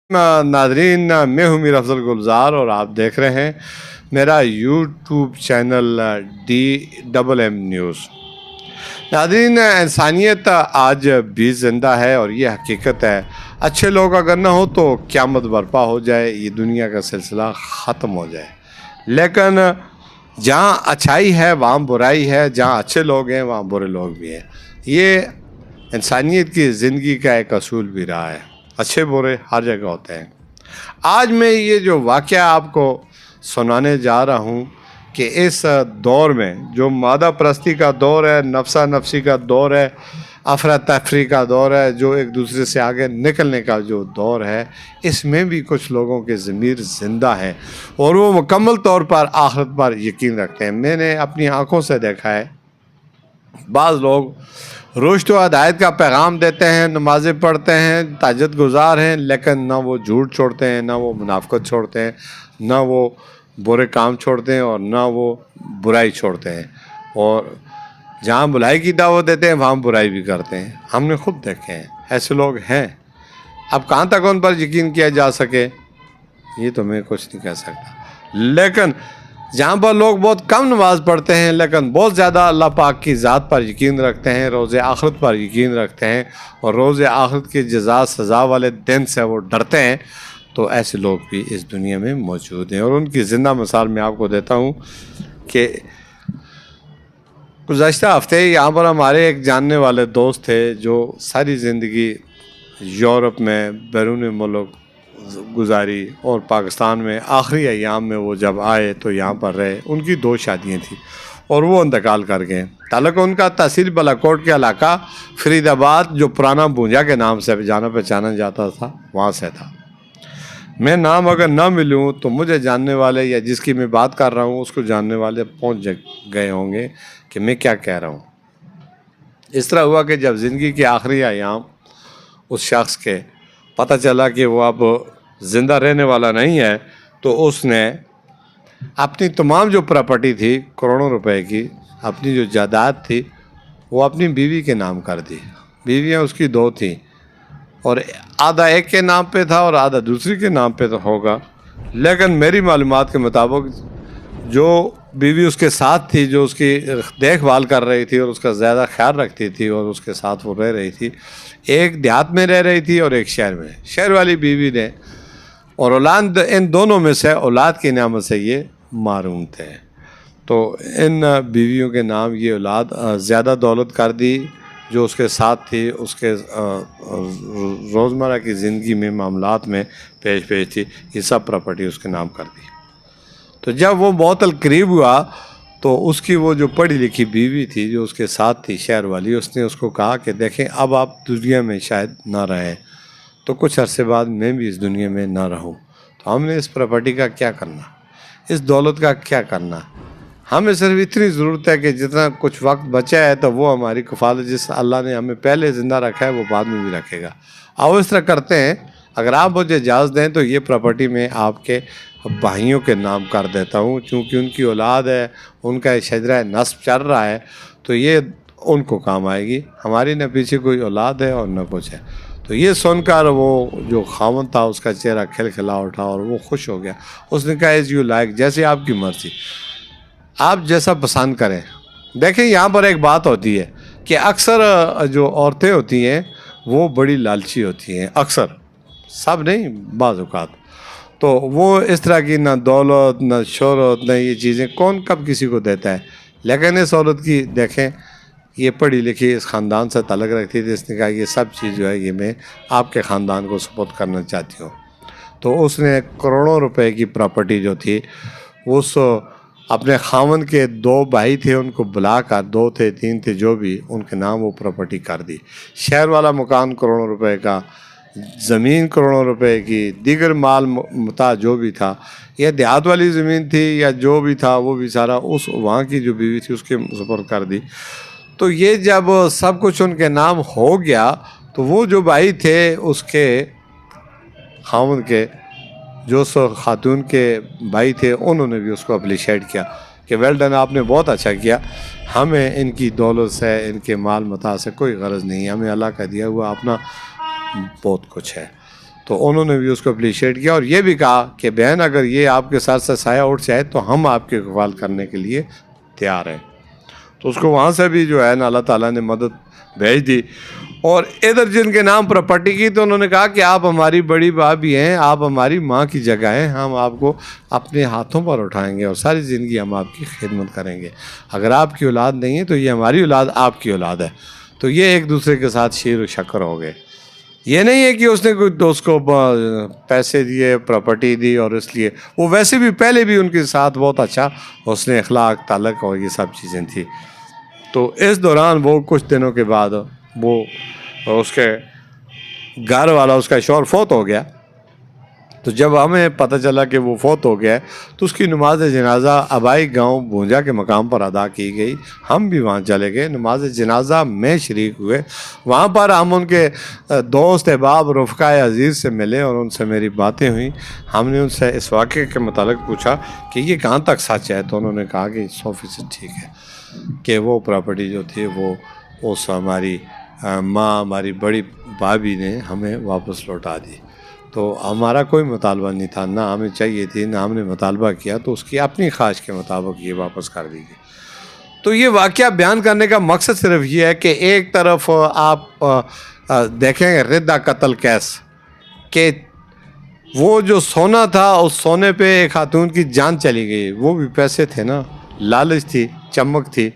ناظرین، میں ہوں میر افضل گلزار اور آپ دیکھ رہے ہیں میرا یوٹیوب چینل DMM نیوز۔ ناظرین، انسانیت آج بھی زندہ ہے اور یہ حقیقت ہے، اچھے لوگ اگر نہ ہو تو قیامت برپا ہو جائے، یہ دنیا کا سلسلہ ختم ہو جائے۔ لیکن جہاں اچھائی ہے وہاں برائی ہے، جہاں اچھے لوگ ہیں وہاں برے لوگ بھی ہیں۔ یہ انسانیت کی زندگی کا ایک اصول بھی رہا ہے، اچھے برے ہر جگہ ہوتے ہیں۔ آج میں یہ جو واقعہ آپ کو سنانے جا رہا ہوں کہ اس دور میں جو مادہ پرستی کا دور ہے، نفسا نفسی کا دور ہے، افراتفری کا دور ہے، جو ایک دوسرے سے آگے نکلنے کا جو دور ہے، اس میں بھی کچھ لوگوں کے ضمیر زندہ ہیں اور وہ مکمل طور پر آخرت پر یقین رکھتے ہیں۔ میں نے اپنی آنکھوں سے دیکھا ہے، بعض لوگ رشد و ہدایت کا پیغام دیتے ہیں، نمازیں پڑھتے ہیں، تہجد گزار ہیں، لیکن نہ وہ جھوٹ چھوڑتے ہیں، نہ وہ منافقت چھوڑتے ہیں، نہ وہ برے کام چھوڑتے ہیں اور نہ وہ برائی چھوڑتے ہیں، اور جہاں بھلائی کی دعوت دیتے ہیں وہاں برائی بھی کرتے ہیں۔ ہم نے خود دیکھے ہیں، ایسے لوگ ہیں۔ اب کہاں تک ان پر یقین کیا جا سکے یہ تو میں کچھ نہیں کہہ سکتا، لیکن جہاں پر لوگ بہت کم نماز پڑھتے ہیں لیکن بہت زیادہ اللہ پاک کی ذات پر یقین رکھتے ہیں، روز آخرت پر یقین رکھتے ہیں اور روز آخرت کے جزا سزا والے دن سے وہ ڈرتے ہیں، تو ایسے لوگ بھی اس دنیا میں موجود ہیں۔ اور ان کی زندہ مثال میں آپ کو دیتا ہوں کہ گزشتہ ہفتے یہاں پر ہمارے ایک جاننے والے دوست تھے جو ساری زندگی یورپ میں بیرون ملک گزاری اور پاکستان میں آخری ایام میں وہ جب آئے تو یہاں پر رہے۔ ان کی 2 شادیاں تھیں اور وہ انتقال کر گئے۔ تعلق ان کا تحصیل بالاکوٹ کے علاقہ فرید آباد، جو پرانا بونجا کے نام سے جانا پہچانا جاتا تھا، وہاں سے تھا۔ میں نام اگر نہ ملوں تو مجھے جاننے والے یا جس کی میں بات کر رہا ہوں اس کو جاننے والے پہنچ گئے ہوں گے کہ میں کیا کہہ رہا ہوں۔ اس طرح ہوا کہ جب زندگی کے آخری ایام اس شخص کے پتہ چلا کہ وہ اب زندہ رہنے والا نہیں ہے، تو اس نے اپنی تمام جو پراپرٹی تھی، کروڑوں روپے کی اپنی جو جائیداد تھی، وہ اپنی بیوی کے نام کر دی۔ بیویاں اس کی 2 تھیں اور آدھا ایک کے نام پہ تھا اور آدھا دوسری کے نام پہ تو ہوگا، لیکن میری معلومات کے مطابق جو بیوی اس کے ساتھ تھی، جو اس کی دیکھ بھال کر رہی تھی اور اس کا زیادہ خیال رکھتی تھی اور اس کے ساتھ وہ رہ رہی تھی، ایک دیہات میں رہ رہی تھی اور ایک شہر میں۔ شہر والی بیوی نے اور اولاد، ان دونوں میں سے اولاد کی نعمت سے یہ محروم تھے، تو ان بیویوں کے نام یہ اولاد زیادہ دولت کر دی جو اس کے ساتھ تھی، اس کے روزمرہ کی زندگی میں معاملات میں پیش تھی، یہ سب پراپرٹی اس کے نام کر دی۔ تو جب وہ موت القریب ہوا تو اس کی وہ جو پڑھی لکھی بیوی تھی جو اس کے ساتھ تھی، شہر والی، اس نے اس کو کہا کہ دیکھیں اب آپ دنیا میں شاید نہ رہیں تو کچھ عرصے بعد میں بھی اس دنیا میں نہ رہوں، تو ہم نے اس پراپرٹی کا کیا کرنا، اس دولت کا کیا کرنا؟ ہمیں صرف اتنی ضرورت ہے کہ جتنا کچھ وقت بچا ہے تو وہ ہماری کفالت، جس اللہ نے ہمیں پہلے زندہ رکھا ہے وہ بعد میں بھی رکھے گا۔ آؤ اس طرح کرتے ہیں، اگر آپ مجھے اجازت دیں تو یہ پراپرٹی میں آپ کے بھائیوں کے نام کر دیتا ہوں، چونکہ ان کی اولاد ہے، ان کا شجرہ نسب چل رہا ہے، تو یہ ان کو کام آئے گی۔ ہماری نہ پیچھے کوئی اولاد ہے اور نہ کچھ ہے۔ تو یہ سن کر وہ جو خاوند تھا اس کا چہرہ کھلکھلا اٹھا اور وہ خوش ہو گیا۔ اس نے کہا ایز یو لائک، جیسے آپ کی مرضی، آپ جیسا پسند کریں۔ دیکھیں یہاں پر ایک بات ہوتی ہے کہ اکثر جو عورتیں ہوتی ہیں وہ بڑی لالچی ہوتی ہیں، اکثر، سب نہیں، بعض اوقات، تو وہ اس طرح کی نہ دولت نہ شہرت نہ یہ چیزیں کون کب کسی کو دیتا ہے، لیکن اس عورت کی دیکھیں، یہ پڑھی لکھی اس خاندان سے تعلق رکھتی تھی، اس نے کہا یہ سب چیز جو ہے یہ میں آپ کے خاندان کو سپرد کرنا چاہتی ہوں۔ تو اس نے کروڑوں روپے کی پراپرٹی جو تھی، اس اپنے خاوند کے 2 بھائی تھے ان کو بلا کر، 2 تھے 3 تھے جو بھی، ان کے نام وہ پراپرٹی کر دی۔ شہر والا مکان کروڑوں روپے کا، زمین کروڑوں روپے کی، دیگر مال متاع جو بھی تھا، یہ دیہات والی زمین تھی یا جو بھی تھا وہ بھی سارا اس وہاں کی جو بیوی تھی اس کے سپرد کر دی۔ تو یہ جب سب کچھ ان کے نام ہو گیا تو وہ جو بھائی تھے اس کے خاوند کے، جو خاتون کے بھائی تھے، انہوں نے بھی اس کو اپریشیٹ کیا کہ ویل ڈن، آپ نے بہت اچھا کیا، ہمیں ان کی دولت سے، ان کے مال متاع سے کوئی غرض نہیں ہے، ہمیں اللہ کا دیا ہوا اپنا بہت کچھ ہے۔ تو انہوں نے بھی اس کو اپریشیٹ کیا اور یہ بھی کہا کہ بہن اگر یہ آپ کے ساتھ سایہ اٹھ جائے تو ہم آپ کی کفالت کرنے کے لیے تیار ہیں. تو اس کو وہاں سے بھی جو ہے نا اللہ تعالیٰ نے مدد بھیج دی. اور ادھر جن کے نام پراپرٹی کی تو انہوں نے کہا کہ آپ ہماری بڑی بھابھی ہیں, آپ ہماری ماں کی جگہ ہیں, ہم آپ کو اپنے ہاتھوں پر اٹھائیں گے اور ساری زندگی ہم آپ کی خدمت کریں گے. اگر آپ کی اولاد نہیں ہے تو یہ ہماری اولاد آپ کی اولاد ہے. تو یہ ایک دوسرے کے ساتھ شیر و شکر ہو گئے. یہ نہیں ہے کہ اس نے کوئی دوست کو پیسے دیے, پراپرٹی دی, اور اس لیے وہ ویسے بھی پہلے بھی ان کے ساتھ بہت اچھا حسن اخلاق, تعلق اور یہ سب چیزیں تھیں. تو اس دوران وہ کچھ دنوں کے بعد وہ اس کے گھر والا, اس کا شوہر فوت ہو گیا. تو جب ہمیں پتہ چلا کہ وہ فوت ہو گیا ہے تو اس کی نماز جنازہ آبائی گاؤں بھونجا کے مقام پر ادا کی گئی. ہم بھی وہاں چلے گئے, نماز جنازہ میں شریک ہوئے. وہاں پر ہم ان کے دوست احباب رفقائے عزیز سے ملے اور ان سے میری باتیں ہوئیں. ہم نے ان سے اس واقعے کے متعلق پوچھا کہ یہ کہاں تک سچ ہے, تو انہوں نے کہا کہ 100% ٹھیک ہے کہ وہ پراپرٹی جو تھی وہ اس ہماری ماں, ہماری بڑی بھابھی نے ہمیں واپس لوٹا دی. تو ہمارا کوئی مطالبہ نہیں تھا, نہ ہمیں چاہیے تھی, نہ ہم نے مطالبہ کیا, تو اس کی اپنی خواہش کے مطابق یہ واپس کر دی گئی. تو یہ واقعہ بیان کرنے کا مقصد صرف یہ ہے کہ ایک طرف آپ دیکھیں ردہ قتل کیس, کہ وہ جو سونا تھا اس سونے پہ ایک خاتون کی جان چلی گئی. وہ بھی پیسے تھے نا, لالچ تھی, چمک تھی.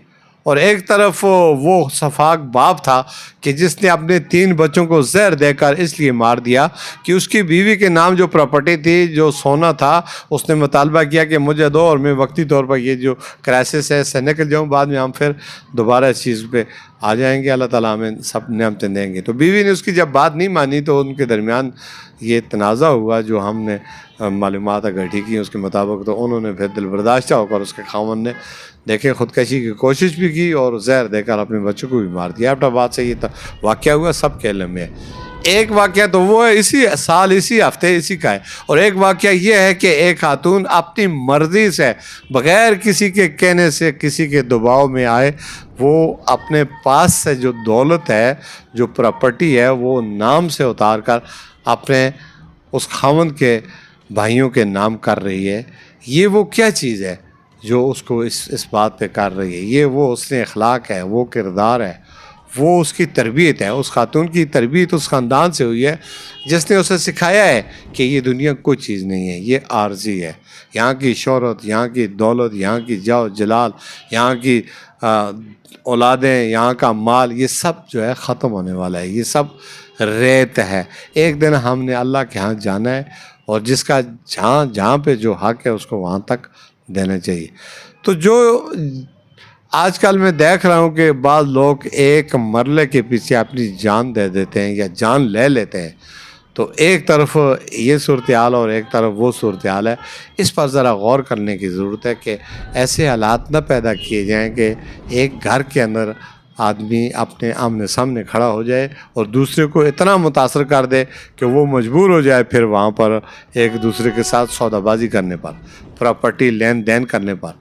اور ایک طرف وہ شفاق باپ تھا کہ جس نے اپنے 3 بچوں کو زہر دے کر اس لیے مار دیا کہ اس کی بیوی کے نام جو پراپرٹی تھی, جو سونا تھا, اس نے مطالبہ کیا کہ مجھے دو اور میں وقتی طور پر یہ جو کرائسس ہے اس سے نکل جاؤں, بعد میں ہم پھر دوبارہ اس چیز پہ آ جائیں گے, اللہ تعالیٰ ہمیں سب نعمتیں دیں گے. تو بیوی نے اس کی جب بات نہیں مانی تو ان کے درمیان یہ تنازع ہوا جو ہم نے معلومات اکٹھی کی اس کے مطابق. تو انہوں نے پھر دل برداشتہ ہو کر اس کے خاوند نے دیکھیں خودکشی کی کوشش بھی کی اور زہر دے کر اپنے بچوں کو بھی مار دیا. اپنا بات سے یہ واقعہ ہوا سب کے علم میں. ایک واقعہ تو وہ ہے اسی سال, اسی ہفتے, اسی کا ہے. اور ایک واقعہ یہ ہے کہ ایک خاتون اپنی مرضی سے بغیر کسی کے کہنے سے, کسی کے دباؤ میں آئے, وہ اپنے پاس سے جو دولت ہے, جو پراپرٹی ہے, وہ نام سے اتار کر اپنے اس خاوند کے بھائیوں کے نام کر رہی ہے. یہ وہ کیا چیز ہے جو اس کو اس بات پہ کر رہی ہے؟ یہ وہ اس نے اخلاق ہے, وہ کردار ہے, وہ اس کی تربیت ہے. اس خاتون کی تربیت اس خاندان سے ہوئی ہے جس نے اسے سکھایا ہے کہ یہ دنیا کوئی چیز نہیں ہے, یہ عارضی ہے. یہاں کی شہرت, یہاں کی دولت, یہاں کی جاہ جلال, یہاں کی اولادیں, یہاں کا مال, یہ سب جو ہے ختم ہونے والا ہے, یہ سب ریت ہے. ایک دن ہم نے اللہ کے ہاں جانا ہے اور جس کا جہاں پہ جو حق ہے اس کو وہاں تک دینا چاہیے. تو جو آج کل میں دیکھ رہا ہوں کہ بعض لوگ ایک مرلے کے پیچھے اپنی جان دے دیتے ہیں یا جان لے لیتے ہیں. تو ایک طرف یہ صورتحال اور ایک طرف وہ صورتحال ہے. اس پر ذرا غور کرنے کی ضرورت ہے کہ ایسے حالات نہ پیدا کیے جائیں کہ ایک گھر کے اندر آدمی اپنے آمنے سامنے کھڑا ہو جائے اور دوسرے کو اتنا متاثر کر دے کہ وہ مجبور ہو جائے پھر وہاں پر ایک دوسرے کے ساتھ سودا بازی کرنے پر, پراپرٹی لین دین کرنے پر.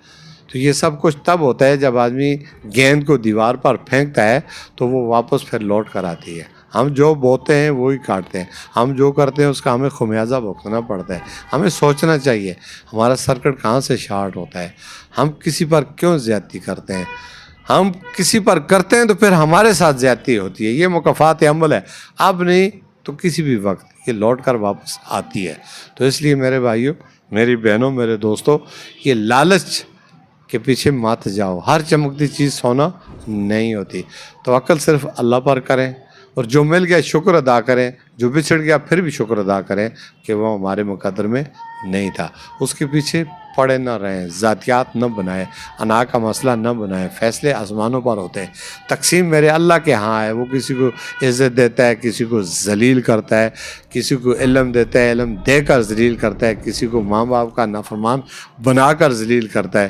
تو یہ سب کچھ تب ہوتا ہے جب آدمی گیند کو دیوار پر پھینکتا ہے تو وہ واپس پھر لوٹ کر آتی ہے. ہم جو بوتے ہیں وہی کاٹتے ہیں, ہم جو کرتے ہیں اس کا ہمیں خمیازہ بھگتنا پڑتا ہے. ہمیں سوچنا چاہیے ہمارا سرکٹ کہاں سے شارٹ ہوتا ہے, ہم کسی پر کیوں زیادتی کرتے ہیں. ہم کسی پر کرتے ہیں تو پھر ہمارے ساتھ زیادتی ہوتی ہے. یہ مکافات عمل ہے, اب نہیں تو کسی بھی وقت یہ لوٹ کر واپس آتی ہے. تو اس لیے میرے بھائیوں, میری بہنوں, میرے دوستوں, یہ لالچ کے پیچھے مت جاؤ. ہر چمکتی چیز سونا نہیں ہوتی. توکل صرف اللہ پر کریں اور جو مل گیا شکر ادا کریں, جو بچھڑ گیا پھر بھی شکر ادا کریں کہ وہ ہمارے مقدر میں نہیں تھا. اس کے پیچھے پڑے نہ رہیں, ذاتیات نہ بنائیں, انا کا مسئلہ نہ بنائیں. فیصلے آسمانوں پر ہوتے ہیں, تقسیم میرے اللہ کے ہاں ہے. وہ کسی کو عزت دیتا ہے, کسی کو ذلیل کرتا ہے, کسی کو علم دیتا ہے, علم دے کر ذلیل کرتا ہے, کسی کو ماں باپ کا نافرمان بنا کر ذلیل کرتا ہے.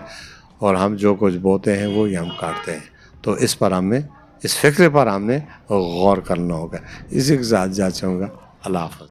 اور ہم جو کچھ بوتے ہیں وہی ہم کاٹتے ہیں. تو اس پر ہم نے, اس فکر پر ہم نے غور کرنا ہوگا. اسی کے ساتھ جا چاہوں گا. اللہ حافظ.